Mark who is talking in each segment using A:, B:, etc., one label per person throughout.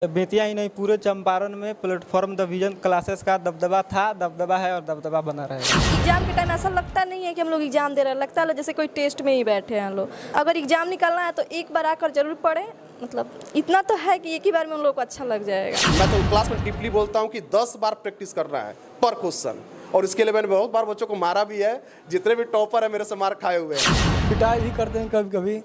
A: बेतिया ही नहीं, पूरे चंपारण में प्लेटफॉर्म डिवीजन क्लासेस का दबदबा था, दबदबा है और दबदबा बना रहेगा।
B: एग्जाम के टाइम ऐसा लगता नहीं है कि हम लोग एग्जाम दे रहे हैं, लगता है जैसे कोई टेस्ट में ही बैठे हैं लोग। अगर एग्जाम निकालना है तो एक बार आकर जरूर पढ़ें, मतलब इतना तो है कि एक ही बार में उन लोग को अच्छा लग जाएगा।
C: मैं तो क्लास में डीपली बोलता हूँ कि 10 बार प्रैक्टिस करना है पर क्वेश्चन, और इसके लिए मैंने बहुत बार बच्चों को मारा भी है। जितने भी टॉपर है मेरे से मार खाए हुए हैं।
D: पिटाई भी करते हैं कभी कभी।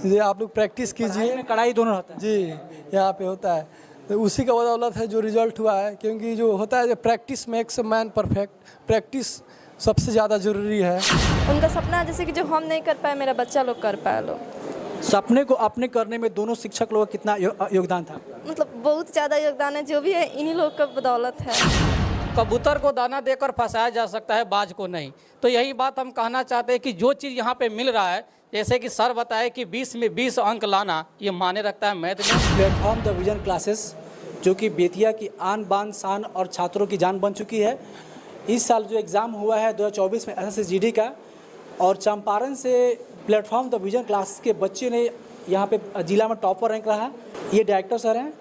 D: जी आप लोग प्रैक्टिस कीजिए,
E: कड़ाई दोनों होता है
D: जी यहाँ पे होता है। तो उसी का बदौलत है जो रिजल्ट हुआ है, क्योंकि जो होता है जो practice makes a man perfect, practice सबसे ज़्यादा ज़रूरी है।
B: उनका सपना जैसे कि जो हम नहीं कर पाए मेरा बच्चा लोग कर पाए लोग।
E: सपने को अपने करने में दोनों शिक्षक लोगों का कितना योगदान था?
B: मतलब बहुत ज़्यादा योगदान है, जो भी है इन्हीं लोग का बदौलत है।
F: कबूतर को दाना देकर फंसाया जा सकता है, बाज को नहीं। तो यही बात हम कहना चाहते हैं कि जो चीज़ यहाँ पे मिल रहा है, जैसे कि सर बताए कि 20 में 20 अंक लाना, ये माने रखता है मैथ में।
E: प्लेटफॉर्म डिवीजन क्लासेस जो कि बेतिया की आन बान शान और छात्रों की जान बन चुकी है। इस साल जो एग्ज़ाम हुआ है 2024 में SSGD का, और चंपारण से प्लेटफॉर्म डिवीजन क्लास के बच्चे ने यहाँ पे जिला में टॉपर रैंक रहा। ये डायरेक्टर सर हैं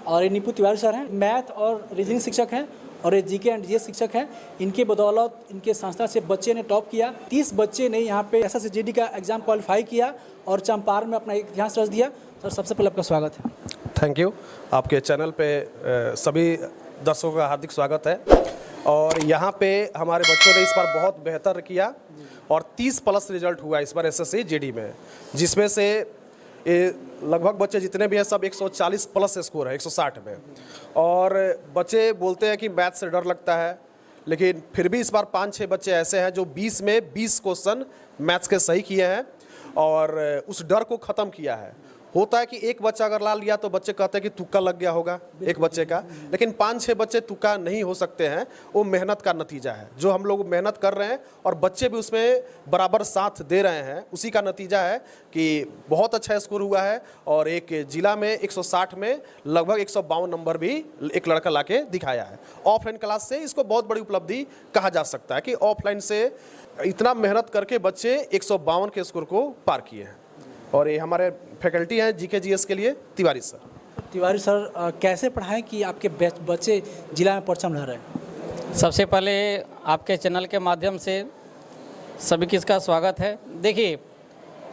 E: और ये नीपू तिवारी सर हैं, मैथ और रीजनिंग शिक्षक हैं, और ये GK एंड GS शिक्षक हैं। इनके बदौलत इनके संस्था से बच्चे ने टॉप किया। 30 बच्चे ने यहाँ पे SSGD का एग्ज़ाम क्वालिफाई किया और चंपारण में अपना इतिहास रच दिया। सर सबसे पहले आपका स्वागत है।
C: Thank you. आपके चैनल पे सभी दर्शकों का हार्दिक स्वागत है। और यहाँ पे हमारे बच्चों ने इस बार बहुत बेहतर किया और 30+ रिजल्ट हुआ इस बार SSGD में, जिसमें से लगभग बच्चे जितने भी हैं सब 140+ स्कोर है 160 में। और बच्चे बोलते हैं कि मैथ से डर लगता है, लेकिन फिर भी इस बार 5-6 बच्चे ऐसे हैं जो 20 में 20 क्वेश्चन मैथ्स के सही किए हैं और उस डर को ख़त्म किया है। होता है कि एक बच्चा अगर ला लिया तो बच्चे कहते हैं कि तुक्का लग गया होगा एक बच्चे का, लेकिन 5-6 बच्चे तुक्का नहीं हो सकते हैं। वो मेहनत का नतीजा है। जो हम लोग मेहनत कर रहे हैं और बच्चे भी उसमें बराबर साथ दे रहे हैं, उसी का नतीजा है कि बहुत अच्छा स्कोर हुआ है। और एक जिला में 160 में लगभग 152 नंबर भी एक लड़का ला के दिखाया है। ऑफलाइन क्लास से इसको बहुत बड़ी उपलब्धि कहा जा सकता है कि ऑफलाइन से इतना मेहनत करके बच्चे 152 के स्कोर को पार किए हैं। और ये हमारे फैकल्टी हैं GK GS के लिए तिवारी सर।
E: तिवारी सर कैसे पढ़ाएं कि आपके बच्चे जिला में परचम लहरा रहे हैं?
F: सबसे पहले आपके चैनल के माध्यम से सभी किसका स्वागत है। देखिए,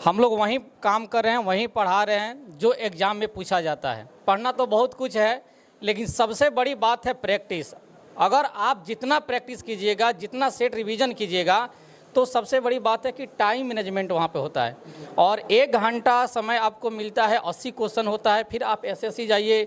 F: हम लोग वहीं काम कर रहे हैं, वहीं पढ़ा रहे हैं जो एग्ज़ाम में पूछा जाता है। पढ़ना तो बहुत कुछ है, लेकिन सबसे बड़ी बात है प्रैक्टिस। अगर आप जितना प्रैक्टिस कीजिएगा, जितना सेट रिवीजन कीजिएगा, तो सबसे बड़ी बात है कि टाइम मैनेजमेंट वहाँ पे होता है। और 1 घंटा समय आपको मिलता है, 80 क्वेश्चन होता है। फिर आप SSC जाइए,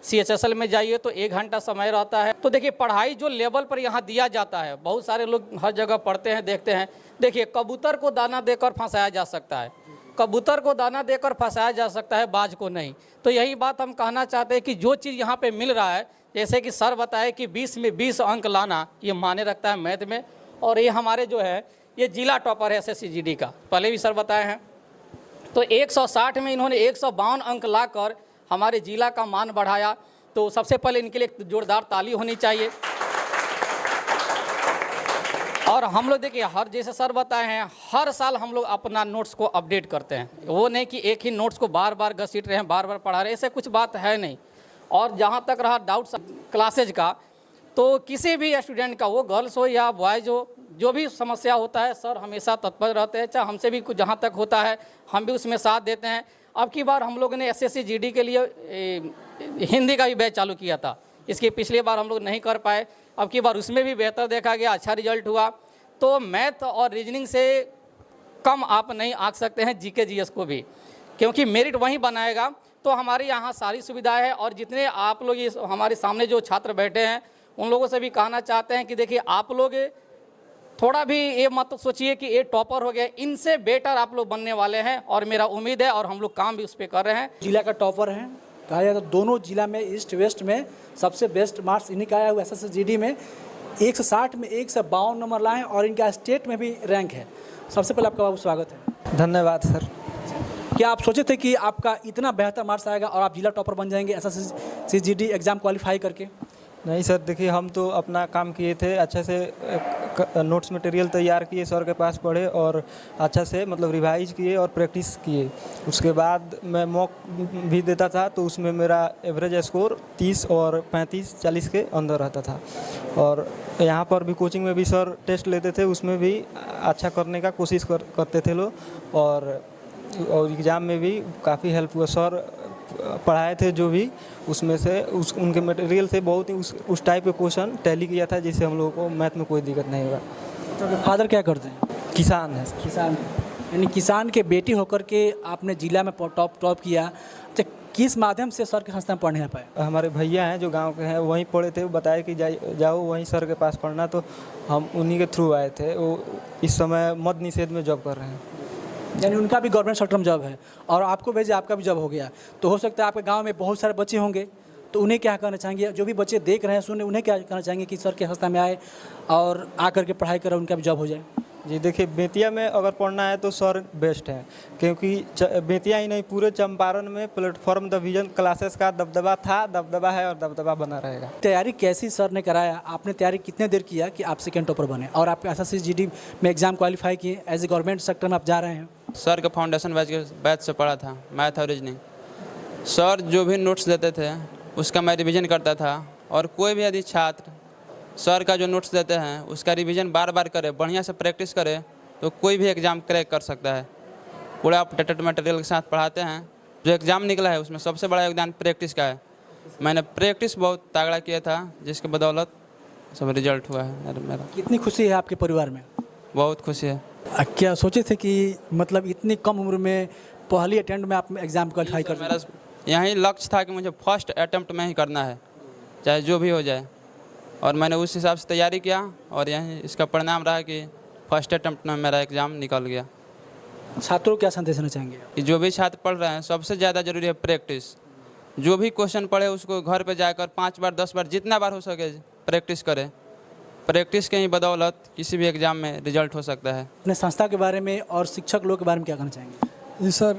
F: CHSL में जाइए तो 1 घंटा समय रहता है। तो देखिए, पढ़ाई जो लेवल पर यहाँ दिया जाता है, बहुत सारे लोग हर जगह पढ़ते हैं, देखते हैं। देखिए, कबूतर को दाना देकर फंसाया जा सकता है, कबूतर को दाना देकर फंसाया जा सकता है, बाज को नहीं। तो यही बात हम कहना चाहते हैं कि जो चीज़ यहाँ पे मिल रहा है, जैसे कि सर बताए कि 20 में 20 अंक लाना, ये माने रखता है मैथ में। और ये हमारे जो है ये जिला टॉपर है SSGD का, पहले भी सर बताए हैं। तो 160 में इन्होंने 152 अंक लाकर हमारे जिला का मान बढ़ाया। तो सबसे पहले इनके लिए जोरदार ताली होनी चाहिए। और हम लोग देखिए, हर जैसे सर बताए हैं, हर साल हम लोग अपना नोट्स को अपडेट करते हैं। वो नहीं कि एक ही नोट्स को बार बार घसीट रहे हैं, बार बार पढ़ा रहे हैं, ऐसे कुछ बात है नहीं। और जहाँ तक रहा डाउट्स क्लासेज का, तो किसी भी स्टूडेंट का, वो गर्ल्स हो या बॉयज़ हो, जो भी समस्या होता है, सर हमेशा तत्पर रहते हैं। चाहे हमसे भी कुछ जहाँ तक होता है हम भी उसमें साथ देते हैं। अब की बार हम लोग ने SSGD के लिए हिंदी का भी बैच चालू किया था। इसकी पिछली बार हम लोग नहीं कर पाए, अब की बार उसमें भी बेहतर देखा गया, अच्छा रिजल्ट हुआ। तो मैथ और रीजनिंग से कम आप नहीं आंक सकते हैं GK GS को भी, क्योंकि मेरिट वहीं बनाएगा। तो हमारे यहाँ सारी सुविधाएँ हैं। और जितने आप लोग ये हमारे सामने जो छात्र बैठे हैं, उन लोगों से भी कहना चाहते हैं कि देखिए, आप लोग थोड़ा भी ये मत सोचिए कि ये टॉपर हो गए, इनसे बेटर आप लोग बनने वाले हैं। और मेरा उम्मीद है, और हम लोग काम भी उस पर कर रहे हैं।
E: जिला का टॉपर हैं, कहा जाए तो दोनों जिला में ईस्ट वेस्ट में सबसे बेस्ट मार्क्स इन्हीं का आया हुआ। SSGD में 160 में 152 नंबर लाए और इनका स्टेट में भी रैंक है। सबसे पहले आपका बाबू स्वागत है।
A: धन्यवाद सर।
E: क्या आप सोचे थे कि आपका इतना बेहतर मार्क्स आएगा और आप जिला टॉपर बन जाएंगे SSGD एग्ज़ाम क्वालिफाई करके?
A: नहीं सर, देखिए हम तो अपना काम किए थे, अच्छे से नोट्स मटेरियल तैयार किए, सर के पास पढ़े और अच्छा से मतलब रिवाइज किए और प्रैक्टिस किए। उसके बाद मैं मॉक भी देता था, तो उसमें मेरा एवरेज स्कोर 30 और 35-40 के अंदर रहता था। और यहाँ पर भी कोचिंग में भी सर टेस्ट लेते थे, उसमें भी अच्छा करने का कोशिश करते थे लोग। और एग्ज़ाम में भी काफ़ी हेल्प हुआ, सर पढ़ाए थे जो भी, उसमें से उनके मटेरियल से बहुत ही उस टाइप के क्वेश्चन टैली किया था, जिससे हम लोगों को मैथ में कोई दिक्कत नहीं होगा।
E: तो फादर क्या करते हैं?
A: किसान है।
E: किसान, यानी किसान के बेटी होकर के आपने जिला में टॉप किया। अच्छा, किस माध्यम से सर के संस्था में पढ़ने आ पाए?
A: हमारे भैया हैं जो गांव के हैं, वहीं पढ़े थे, वो बताए कि जाओ वहीं सर के पास पढ़ना, तो हम उन्हीं के थ्रू आए थे। वो इस समय मद्य निषेध में जॉब कर रहे हैं।
E: यानी उनका भी गवर्नमेंट सेक्टर में जॉब है और आपको भेजे, आपका भी जॉब हो गया। तो हो सकता है आपके गांव में बहुत सारे बच्चे होंगे, तो उन्हें क्या कहना चाहेंगे? जो भी बच्चे देख रहे हैं, सुन, उन्हें क्या कहना चाहेंगे कि सर के संस्था में आए और आकर के पढ़ाई करें, उनका भी जॉब हो जाए?
A: जी देखिए, बेतिया में अगर पढ़ना है तो सर बेस्ट है, क्योंकि बेतिया ही नहीं पूरे चंपारण में प्लेटफॉर्म डिवीजन क्लासेस का दबदबा है और दबदबा बना रहेगा।
E: तैयारी कैसी सर ने कराया? आपने तैयारी कितने देर किया कि आप सेकेंड टॉपर बने और आप SSCGD में एग्ज़ाम क्वालिफाई किए? एज ए गवर्नमेंट सेक्टर में आप जा रहे हैं।
G: सर का फाउंडेशन बैच से पढ़ा था, मैथ और रीजनिंग। सर जो भी नोट्स देते थे उसका मैं रिवीजन करता था, और कोई भी यदि छात्र सर का जो नोट्स देते हैं उसका रिवीजन बार बार करे, बढ़िया से प्रैक्टिस करे, तो कोई भी एग्ज़ाम क्रैक कर सकता है। पूरा अपडेटेड मटेरियल के साथ पढ़ाते हैं। जो एग्ज़ाम निकला है उसमें सबसे बड़ा योगदान प्रैक्टिस का है। मैंने प्रैक्टिस बहुत तगड़ा किया था, जिसके बदौलत सब रिजल्ट हुआ है मेरा।
E: कितनी खुशी है आपके परिवार में?
G: बहुत खुशी है।
E: क्या सोचे थे कि मतलब इतनी कम उम्र में पहली अटेम्प्ट में आप एग्ज़ाम क्वालिफाई कर?
G: मेरा यही लक्ष्य था कि मुझे फर्स्ट अटेम्प्ट में ही करना है, चाहे जो भी हो जाए, और मैंने उस हिसाब से तैयारी किया और यही इसका परिणाम रहा कि फर्स्ट अटेम्प्ट में मेरा एग्ज़ाम निकल गया।
E: छात्रों को क्या संदेश देना चाहेंगे?
G: कि जो भी छात्र पढ़ रहे हैं, सबसे ज़्यादा जरूरी है प्रैक्टिस। जो भी क्वेश्चन पढ़े उसको घर पे जाकर 5 बार 10 बार जितना बार हो सके प्रैक्टिस करें। प्रैक्टिस के ही बदौलत किसी भी एग्ज़ाम में रिजल्ट हो सकता है।
E: अपने संस्था के बारे में और शिक्षक लोग के बारे में क्या कहना चाहेंगे?
D: जी सर,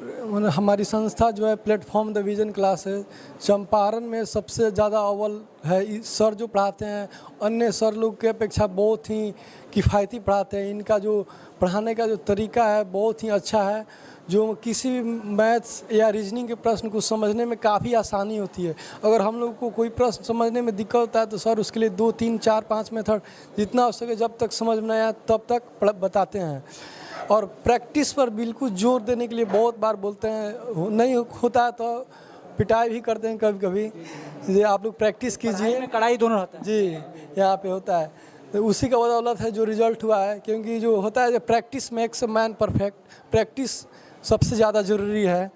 D: हमारी संस्था जो है प्लेटफॉर्म डिवीज़न क्लास है, चंपारण में सबसे ज़्यादा अव्वल है। सर जो पढ़ाते हैं अन्य सर लोग की अपेक्षा बहुत ही किफ़ायती पढ़ाते हैं। इनका जो पढ़ाने का जो तरीका है बहुत ही अच्छा है, जो किसी भी मैथ्स या रीजनिंग के प्रश्न को समझने में काफ़ी आसानी होती है। अगर हम लोग को कोई प्रश्न समझने में दिक्कत होता है तो सर उसके लिए 2, 3, 4, 5 मेथड जितना हो सके जब तक समझ में नहीं आया तब तक बताते हैं। और प्रैक्टिस पर बिल्कुल जोर देने के लिए बहुत बार बोलते हैं, नहीं होता है तो पिटाई भी करते हैं कभी कभी, जी आप लोग प्रैक्टिस कीजिए।
E: कड़ाई दोनों रहता है
D: जी, यहाँ पे होता है, तो उसी का बदौलत है जो रिजल्ट हुआ है। क्योंकि जो होता है, practice makes a man perfect. Practice सबसे ज़्यादा ज़रूरी है,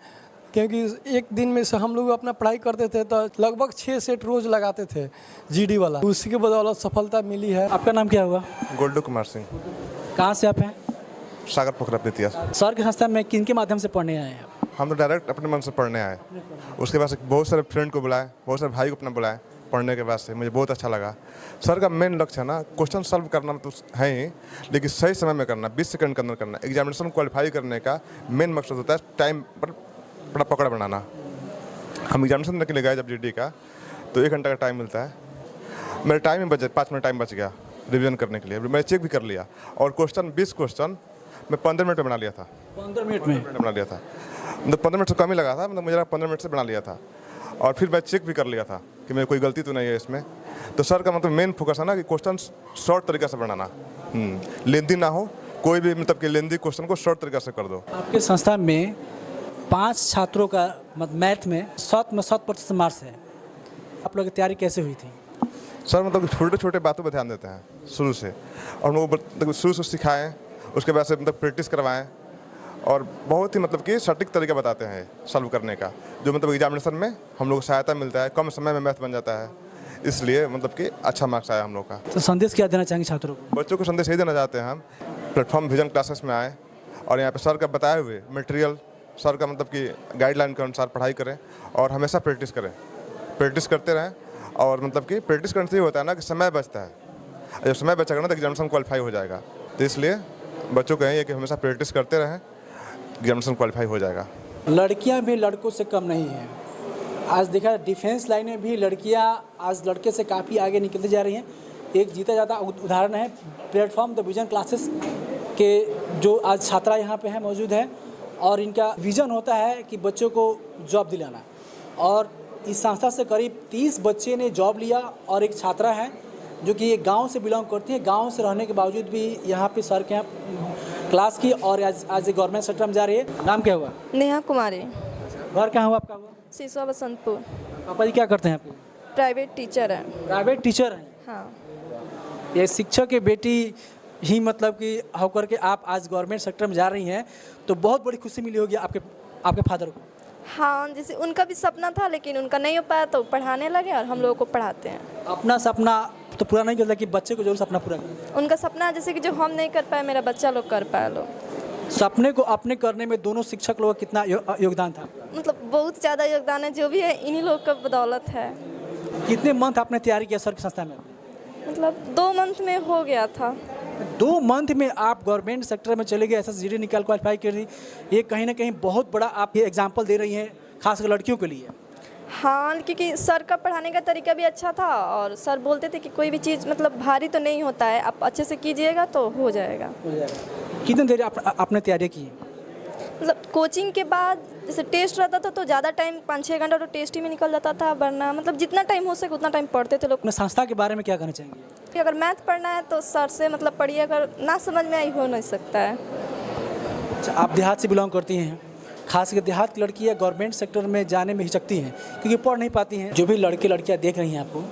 D: क्योंकि एक दिन में से हम लोग अपना पढ़ाई करते थे तो लगभग 6 सेट रोज़ लगाते थे GD वाला, उसी के बदौलत सफलता मिली है।
E: आपका नाम क्या हुआ?
H: गोल्डू कुमार सिंह,
E: कहाँ से आप हैं?
H: सागर पोखरा बेतिया।
E: सर के संस्था में किन के माध्यम से पढ़ने आए हैं?
H: हम तो डायरेक्ट अपने मन से पढ़ने आए। उसके बाद बहुत सारे फ्रेंड को बुलाए, बहुत सारे भाई को अपना बुलाए पढ़ने के बाद से मुझे बहुत अच्छा लगा। सर का मेन लक्ष्य है ना, क्वेश्चन सॉल्व करना तो है ही, लेकिन सही समय में करना, 20 सेकंड के अंदर करना। एग्जामिनेशन क्वालिफाई करने का मेन मकसद होता है टाइम पर बड़ा पकड़ बनाना। हम एग्जामिनेशन देने के लिए गए जब GD का, तो 1 घंटा का टाइम मिलता है। मेरा टाइम ही बच 5 मिनट टाइम बच गया रिविजन करने के लिए। मैंने चेक भी कर लिया और क्वेश्चन 20 क्वेश्चन मैं 15 मिनट में बना लिया था।
E: 15 मिनट में
H: बना लिया था, मतलब 15 मिनट से कम ही लगा था, मतलब मुझे 15 मिनट से बना लिया था। और फिर मैं चेक भी कर लिया था कि मेरी कोई गलती तो नहीं है इसमें। तो सर का मतलब मेन फोकस है ना कि क्वेश्चन शॉर्ट तरीके से बनाना, लेंदी ना हो, कोई भी मतलब कि लेंदी क्वेश्चन को शॉर्ट तरीके से कर दो।
E: आपके संस्था में 5 छात्रों का मैथ में 100% मार्क्स है। आप लोग की तैयारी कैसे हुई थी?
H: सर मतलब छोटे छोटे बातों पर ध्यान देते हैं शुरू से, और हम लोग शुरू से सिखाएं, उसके बाद से मतलब प्रैक्टिस करवाएं, और बहुत ही मतलब कि सटीक तरीका बताते हैं सॉल्व करने का, जो मतलब एग्जामिनेशन में हम लोग को सहायता मिलता है, कम समय में मैथ बन जाता है, इसलिए मतलब कि अच्छा मार्क्स आया हम लोग का।
E: तो संदेश क्या देना चाहेंगे छात्रों को?
H: बच्चों को संदेश यही देना चाहते हैं हम, प्लेटफॉर्म विजन क्लासेस में आए और यहाँ पे सर का बताए हुए मटेरियल, सर का मतलब कि गाइडलाइन के अनुसार पढ़ाई करें और हमेशा प्रैक्टिस करें, प्रैक्टिस करते रहें। और मतलब कि प्रैक्टिस करने से ये होता है ना कि समय बचता है, जब समय बचेगा ना तो एग्जामिनेशन क्वालिफाई हो जाएगा। तो इसलिए बच्चों को यही है कि हमेशा प्रैक्टिस करते रहें, एग्जामिनेशन क्वालिफाई हो जाएगा।
E: लड़कियां भी लड़कों से कम नहीं हैं, आज देखा डिफेंस लाइन में भी लड़कियां आज लड़के से काफ़ी आगे निकलती जा रही हैं। एक जीता जाता उदाहरण है प्लेटफॉर्म द विजन क्लासेस के जो आज छात्रा यहाँ पे हैं मौजूद हैं और इनका विज़न होता है कि बच्चों को जॉब दिलाना। और इस संस्था से करीब 30 बच्चे ने जॉब लिया और एक छात्रा है जो कि एक गांव से बिलोंग करती है। गांव से रहने के बावजूद भी यहाँ पे सर के यहाँ क्लास की और आज एक गवर्नमेंट सेक्टर में जा रही है। नाम क्या हुआ?
B: नेहा कुमारी।
E: घर कहाँ हुआ आपका? हुआ
B: सिसवा बसंतपुर।
E: पापा जी क्या करते हैं आपके?
B: प्राइवेट टीचर है।
E: प्राइवेट टीचर हैं?
B: हाँ।
E: ये शिक्षक की बेटी ही मतलब कि होकर के आप आज गवर्नमेंट सेक्टर में जा रही हैं तो बहुत बड़ी खुशी मिली होगी आपके फादर को।
B: हाँ, जैसे उनका भी सपना था लेकिन उनका नहीं हो पाया तो पढ़ाने लगे और हम लोगों को पढ़ाते हैं।
E: अपना सपना तो पूरा नहीं करता कि बच्चे को जरूर सपना पूरा करें।
B: उनका सपना जैसे कि जो हम नहीं कर पाए मेरा बच्चा लोग कर पाए लोग।
E: सपने को अपने करने में दोनों शिक्षक लोगों का कितना योगदान था?
B: मतलब बहुत ज़्यादा योगदान है, जो भी है इन्हीं लोग का बदौलत है।
E: कितने मंथ आपने तैयारी किया सर की संस्था में?
B: मतलब 2 मंथ में हो गया था।
E: 2 मंथ में आप गवर्नमेंट सेक्टर में चले गए, SSGD निकाल क्वालिफाई कर दी। ये कहीं ना कहीं बहुत बड़ा आप ये एग्जाम्पल दे रही हैं खासकर लड़कियों के लिए।
B: हाँ, क्योंकि सर का पढ़ाने का तरीका भी अच्छा था और सर बोलते थे कि कोई भी चीज़ मतलब भारी तो नहीं होता है, आप अच्छे से कीजिएगा तो हो जाएगा।
E: कितनी देर आपने तैयारी की?
B: मतलब कोचिंग के बाद जैसे टेस्ट रहता था तो ज़्यादा टाइम 5-6 घंटा तो टेस्ट ही में निकल जाता था, वरना मतलब जितना टाइम हो सके उतना टाइम पढ़ते थे लोग।
E: अपने संस्था के बारे में क्या कहना चाहेंगे?
B: अगर मैथ पढ़ना है तो सर से मतलब पढ़िए, अगर ना समझ में आई हो नहीं सकता है।
E: अच्छा, आप देहात से बिलोंग करती हैं, खासकर देहात की लड़कियाँ गवर्नमेंट सेक्टर में जाने में हिचकती हैं क्योंकि पढ़ नहीं पाती हैं। जो भी लड़के लड़कियाँ देख रही हैं आपको,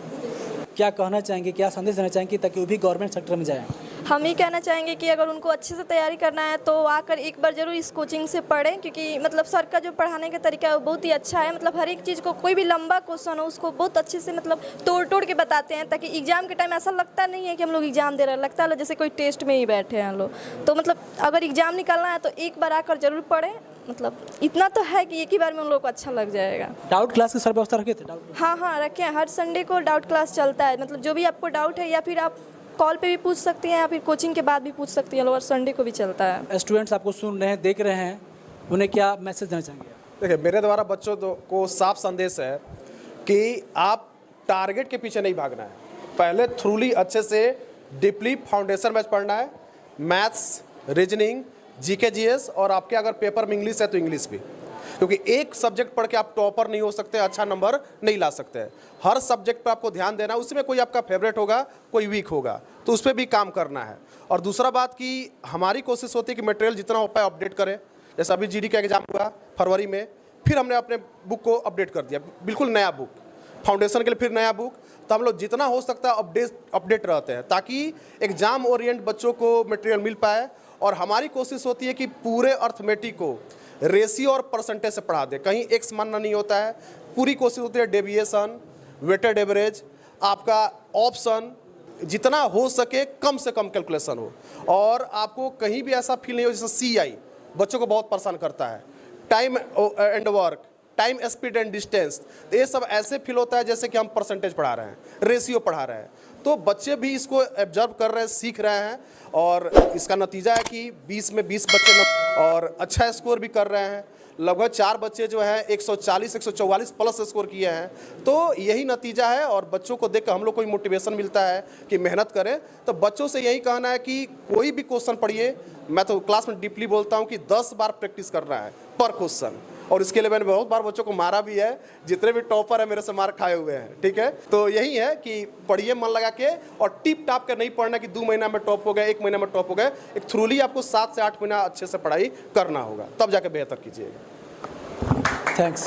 E: क्या कहना चाहेंगे, क्या संदेश देना चाहेंगे ताकि वो भी गवर्नमेंट सेक्टर में जाएँ?
B: हम ही कहना चाहेंगे कि अगर उनको अच्छे से तैयारी करना है तो आकर एक बार ज़रूर इस कोचिंग से पढ़ें, क्योंकि मतलब सर का जो पढ़ाने का तरीका है वो बहुत ही अच्छा है। मतलब हर एक चीज़ को, कोई भी लंबा क्वेश्चन हो उसको बहुत अच्छे से मतलब तोड़ के बताते हैं, ताकि एग्ज़ाम के टाइम ऐसा लगता नहीं है कि हम लोग एग्ज़ाम दे रहे हैं, लगता है जैसे कोई टेस्ट में ही बैठे हैं हम लोग। तो मतलब अगर एग्ज़ाम निकालना है तो एक बार आकर ज़रूर पढ़ें। मतलब इतना तो है कि एक ही बार में उन लोग को अच्छा लग जाएगा।
E: डाउट क्लास की सर व्यवस्था रखे थे?
B: हाँ, रखे हैं। हर संडे को डाउट क्लास चलता है। मतलब जो भी आपको डाउट है या फिर आप कॉल पे भी पूछ सकती हैं या फिर कोचिंग के बाद भी पूछ सकती हैं, और संडे को भी चलता है।
E: स्टूडेंट्स आपको सुन रहे हैं, देख रहे हैं, उन्हें क्या मैसेज देना चाहेंगे?
C: देखिए, मेरे द्वारा बच्चों को साफ संदेश है कि आप टारगेट के पीछे नहीं भागना है। पहले थ्रूली अच्छे से डीपली फाउंडेशन मैच पढ़ना है, मैथ्स, रीजनिंग, जीके जीएस, और आपके अगर पेपर में इंग्लिश है तो इंग्लिश भी, क्योंकि एक सब्जेक्ट पढ़ के आप टॉपर नहीं हो सकते, अच्छा नंबर नहीं ला सकते। हर सब्जेक्ट पे आपको ध्यान देना है, उसमें कोई आपका फेवरेट होगा, कोई वीक होगा, तो उस पर भी काम करना है। और दूसरा बात कि हमारी कोशिश होती है कि मटेरियल जितना हो पाए अपडेट करें। जैसे अभी जीडी का एग्जाम हुआ फरवरी में, फिर हमने अपने बुक को अपडेट कर दिया, बिल्कुल नया बुक, फाउंडेशन के लिए फिर नया बुक। तो हम लोग जितना हो सकता है अपडेट रहते हैं ताकि एग्जाम ओरिएंट बच्चों को मटेरियल मिल पाए। और हमारी कोशिश होती है कि पूरे अर्थमेटिक को रेशियो और परसेंटेज से पढ़ा दे, कहीं एक्स मानना नहीं होता है। पूरी कोशिश होती है डेविएशन, वेटेड एवरेज, आपका ऑप्शन, जितना हो सके कम से कम कैलकुलेशन हो। और आपको कहीं भी ऐसा फील नहीं हो जैसे CI बच्चों को बहुत परेशान करता है, time and work, time speed and distance, तो ये सब ऐसे फील होता है जैसे कि हम परसेंटेज पढ़ा रहे हैं, रेशियो पढ़ा रहे हैं। तो बच्चे भी इसको ऑब्जर्व कर रहे हैं, सीख रहे हैं, और इसका नतीजा है कि 20 में 20 बच्चे और अच्छा स्कोर भी कर रहे हैं। लगभग 4 बच्चे जो हैं 140-144 प्लस स्कोर किए हैं। तो यही नतीजा है, और बच्चों को देख कर हम लोग को मोटिवेशन मिलता है कि मेहनत करें। तो बच्चों से यही कहना है कि कोई भी क्वेश्चन पढ़िए, मैं तो क्लास में डीपली बोलता हूँ कि 10 बार प्रैक्टिस करना है पर क्वेश्चन। और इसके लिए मैंने बहुत बार बच्चों को मारा भी है, जितने भी टॉपर है मेरे से मार खाए हुए हैं, ठीक है। तो यही है कि पढ़िए मन लगा के, और टिप टाप के नहीं पढ़ना कि 2 महीना में टॉप हो गए, 1 महीना में टॉप हो गए। एक थ्रूली आपको 7 से 8 महीना अच्छे से पढ़ाई करना होगा, तब जाके बेहतर कीजिएगा।
E: थैंक्स।